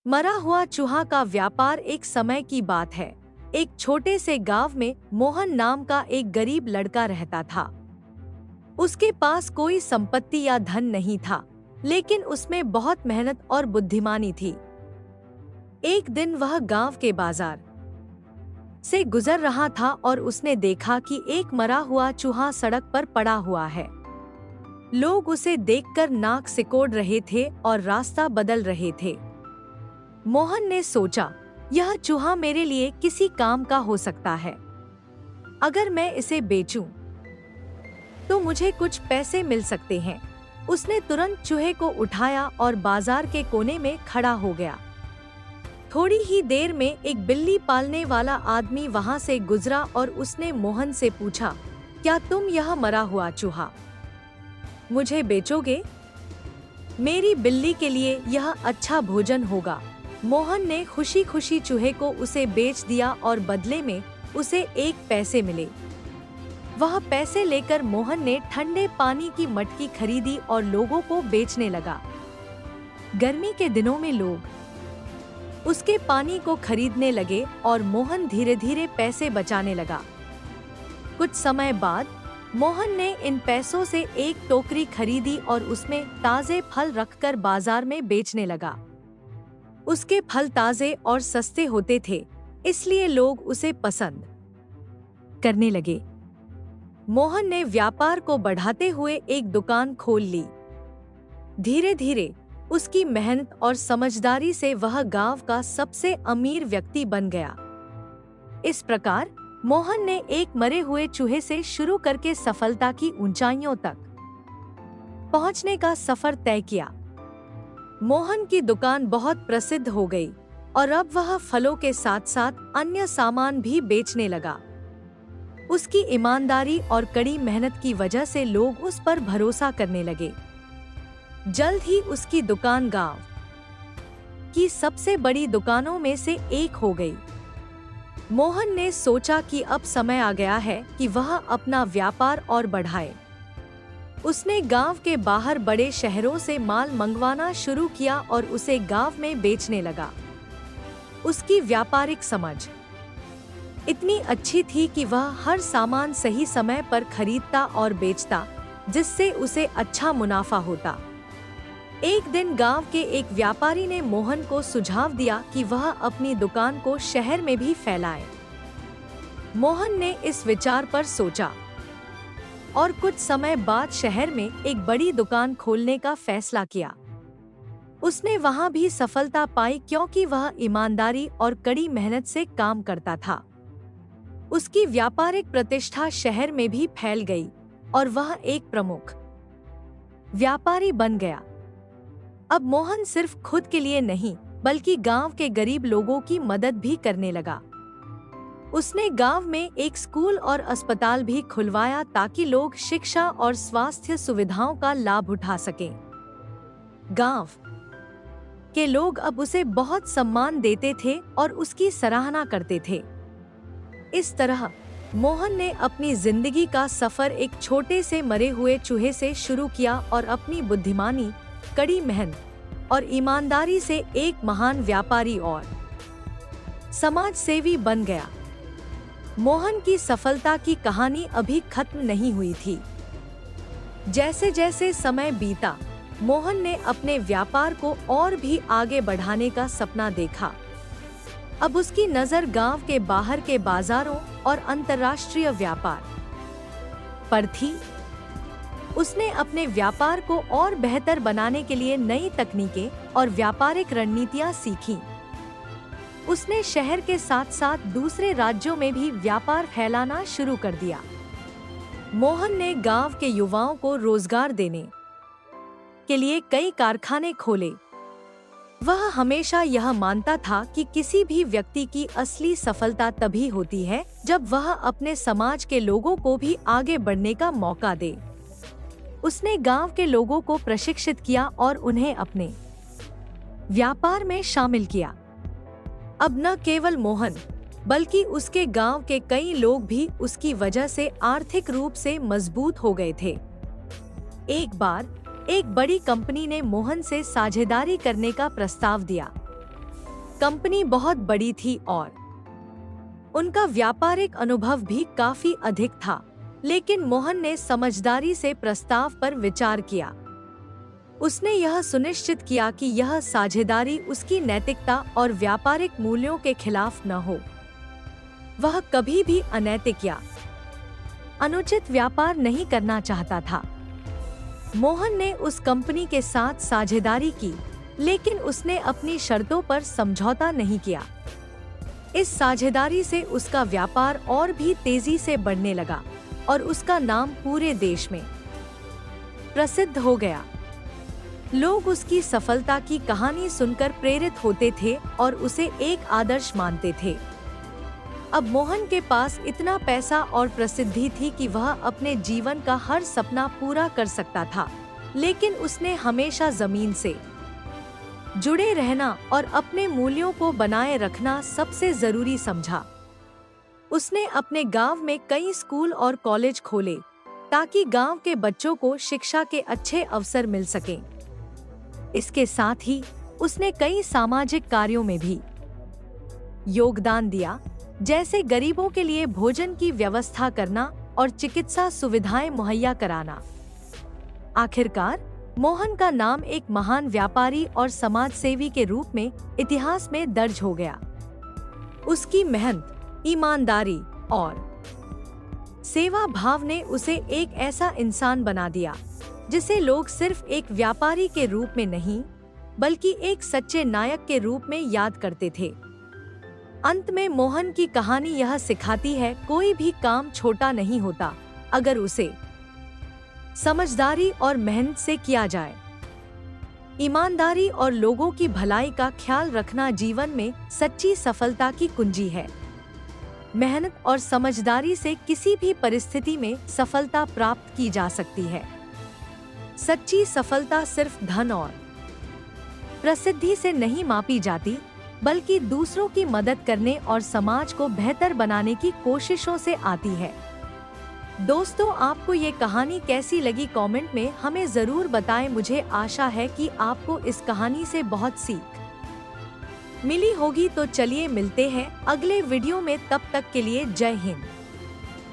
मरा हुआ चूहा का व्यापार। एक समय की बात है। एक छोटे से गांव में मोहन नाम का एक गरीब लड़का रहता था। उसके पास कोई संपत्ति या धन नहीं था, लेकिन उसमें बहुत मेहनत और बुद्धिमानी थी। एक दिन वह गांव के बाजार से गुजर रहा था और उसने देखा कि एक मरा हुआ चूहा सड़क पर पड़ा हुआ है। लोग उसे देखकर नाक सिकोड़ रहे थे और रास्ता बदल रहे थे। मोहन ने सोचा, यह चूहा मेरे लिए किसी काम का हो सकता है। अगर मैं इसे बेचूं, तो मुझे कुछ पैसे मिल सकते हैं। उसने तुरंत चूहे को उठाया और बाजार के कोने में खड़ा हो गया। थोड़ी ही देर में एक बिल्ली पालने वाला आदमी वहां से गुजरा और उसने मोहन से पूछा, क्या तुम यह मरा हुआ चूहा मुझे बेचोगे? मेरी बिल्ली के लिए यह अच्छा भोजन होगा। मोहन ने खुशी खुशी चूहे को उसे बेच दिया और बदले में उसे 1 पैसे मिले। वह पैसे लेकर मोहन ने ठंडे पानी की मटकी खरीदी और लोगों को बेचने लगा। गर्मी के दिनों में लोग उसके पानी को खरीदने लगे और मोहन धीरे धीरे पैसे बचाने लगा। कुछ समय बाद मोहन ने इन पैसों से एक टोकरी खरीदी और उसमें ताजे फल रखकर बाजार में बेचने लगा। उसके फल ताजे और सस्ते होते थे, इसलिए लोग उसे पसंद करने लगे। मोहन ने व्यापार को बढ़ाते हुए एक दुकान खोल ली। धीरे धीरे उसकी मेहनत और समझदारी से वह गांव का सबसे अमीर व्यक्ति बन गया। इस प्रकार मोहन ने एक मरे हुए चूहे से शुरू करके सफलता की ऊंचाइयों तक पहुंचने का सफर तय किया। मोहन की दुकान बहुत प्रसिद्ध हो गई और अब वह फलों के साथ साथ अन्य सामान भी बेचने लगा। उसकी ईमानदारी और कड़ी मेहनत की वजह से लोग उस पर भरोसा करने लगे। जल्द ही उसकी दुकान गांव की सबसे बड़ी दुकानों में से एक हो गई। मोहन ने सोचा कि अब समय आ गया है कि वह अपना व्यापार और बढ़ाए। उसने गांव के बाहर बड़े शहरों से माल मंगवाना शुरू किया और उसे गांव में बेचने लगा। उसकी व्यापारिक समझ इतनी अच्छी थी कि वह हर सामान सही समय पर खरीदता और बेचता, जिससे उसे अच्छा मुनाफा होता। एक दिन गांव के एक व्यापारी ने मोहन को सुझाव दिया कि वह अपनी दुकान को शहर में भी फैलाए। मोहन ने इस विचार पर सोचा और कुछ समय बाद शहर में एक बड़ी दुकान खोलने का फैसला किया। उसने वहां भी सफलता पाई क्योंकि वह ईमानदारी और कड़ी मेहनत से काम करता था। उसकी व्यापारिक प्रतिष्ठा शहर में भी फैल गई और वह एक प्रमुख व्यापारी बन गया। अब मोहन सिर्फ खुद के लिए नहीं, बल्कि गांव के गरीब लोगों की मदद भी करने लगा। उसने गांव में एक स्कूल और अस्पताल भी खुलवाया ताकि लोग शिक्षा और स्वास्थ्य सुविधाओं का लाभ उठा सकें। गांव के लोग अब उसे बहुत सम्मान देते थे और उसकी सराहना करते थे। इस तरह मोहन ने अपनी जिंदगी का सफर एक छोटे से मरे हुए चूहे से शुरू किया और अपनी बुद्धिमानी, कड़ी मेहनत और ईमानदारी से एक महान व्यापारी और समाज सेवी बन गया। मोहन की सफलता की कहानी अभी खत्म नहीं हुई थी। जैसे जैसे समय बीता, मोहन ने अपने व्यापार को और भी आगे बढ़ाने का सपना देखा। अब उसकी नजर गांव के बाहर के बाजारों और अंतर्राष्ट्रीय व्यापार पर थी। उसने अपने व्यापार को और बेहतर बनाने के लिए नई तकनीकें और व्यापारिक रणनीतियां सीखीं। उसने शहर के साथ साथ दूसरे राज्यों में भी व्यापार फैलाना शुरू कर दिया। मोहन ने गांव के युवाओं को रोजगार देने के लिए कई कारखाने खोले। वह हमेशा यह मानता था कि किसी भी व्यक्ति की असली सफलता तभी होती है जब वह अपने समाज के लोगों को भी आगे बढ़ने का मौका दे। उसने गांव के लोगों को प्रशिक्षित किया और उन्हें अपने व्यापार में शामिल किया। अब न केवल मोहन, बल्कि उसके गांव के कई लोग भी उसकी वजह से आर्थिक रूप से मजबूत हो गए थे। एक बार एक बड़ी कंपनी ने मोहन से साझेदारी करने का प्रस्ताव दिया। कंपनी बहुत बड़ी थी और उनका व्यापारिक अनुभव भी काफी अधिक था, लेकिन मोहन ने समझदारी से प्रस्ताव पर विचार किया। उसने यह सुनिश्चित किया कि यह साझेदारी उसकी नैतिकता और व्यापारिक मूल्यों के खिलाफ न हो। वह कभी भी अनैतिक या अनुचित व्यापार नहीं करना चाहता था। मोहन ने उस कंपनी के साथ साझेदारी की, लेकिन उसने अपनी शर्तों पर समझौता नहीं किया। इस साझेदारी से उसका व्यापार और भी तेजी से बढ़ने लगा और उसका नाम पूरे देश में प्रसिद्ध हो गया। लोग उसकी सफलता की कहानी सुनकर प्रेरित होते थे और उसे एक आदर्श मानते थे। अब मोहन के पास इतना पैसा और प्रसिद्धि थी कि वह अपने जीवन का हर सपना पूरा कर सकता था, लेकिन उसने हमेशा जमीन से जुड़े रहना और अपने मूल्यों को बनाए रखना सबसे जरूरी समझा। उसने अपने गांव में कई स्कूल और कॉलेज खोले ताकि गांव के बच्चों को शिक्षा के अच्छे अवसर मिल सकें। इसके साथ ही उसने कई सामाजिक कार्यों में भी योगदान दिया, जैसे गरीबों के लिए भोजन की व्यवस्था करना और चिकित्सा सुविधाएं मुहैया कराना। आखिरकार मोहन का नाम एक महान व्यापारी और समाज सेवी के रूप में इतिहास में दर्ज हो गया। उसकी मेहनत, ईमानदारी और सेवा भाव ने उसे एक ऐसा इंसान बना दिया जिसे लोग सिर्फ एक व्यापारी के रूप में नहीं, बल्कि एक सच्चे नायक के रूप में याद करते थे। अंत में मोहन की कहानी यह सिखाती है, कोई भी काम छोटा नहीं होता अगर उसे समझदारी और मेहनत से किया जाए। ईमानदारी और लोगों की भलाई का ख्याल रखना जीवन में सच्ची सफलता की कुंजी है। मेहनत और समझदारी से किसी भी परिस्थिति में सफलता प्राप्त की जा सकती है। सच्ची सफलता सिर्फ धन और प्रसिद्धि से नहीं मापी जाती, बल्कि दूसरों की मदद करने और समाज को बेहतर बनाने की कोशिशों से आती है। दोस्तों, आपको ये कहानी कैसी लगी कमेंट में हमें जरूर बताएं। मुझे आशा है कि आपको इस कहानी से बहुत सीख मिली होगी। तो चलिए मिलते हैं अगले वीडियो में, तब तक के लिए जय हिंद।